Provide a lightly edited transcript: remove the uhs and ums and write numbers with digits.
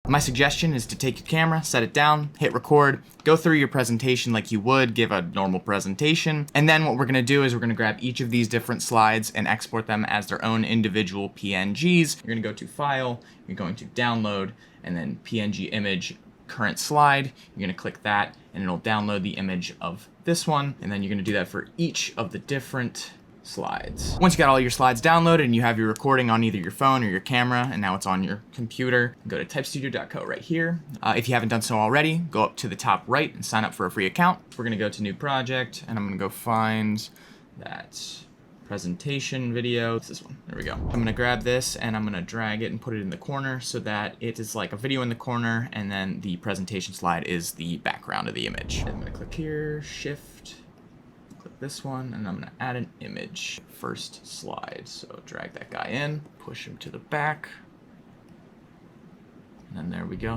My suggestion is to take your camera, set it down, hit record, go through your presentation like you would give a normal presentation, and then what we're going to do is we're going to grab each of these different slides and export them as their own individual PNGs. You're going to go to File, you're going to Download, and then PNG image current slide. You're going to click that, and it'll download the image of this one, and then you're going to do that for each of the different slides. Once you got all your slides downloaded and you have your recording on either your phone or your camera, and now it's on your computer, go to typestudio.co right here. If you haven't done so already, go up to the top right and sign up for a free account. We're gonna go to new project, and I'm gonna go find that presentation video. It's this one, there we go. I'm gonna grab this and I'm gonna drag it and put it in the corner so that it is like a video in the corner, and then the presentation slide is the background of the image. I'm gonna click here, shift, click this one, and I'm gonna add an image. First slide, so drag that guy in, push him to the back, and then there we go.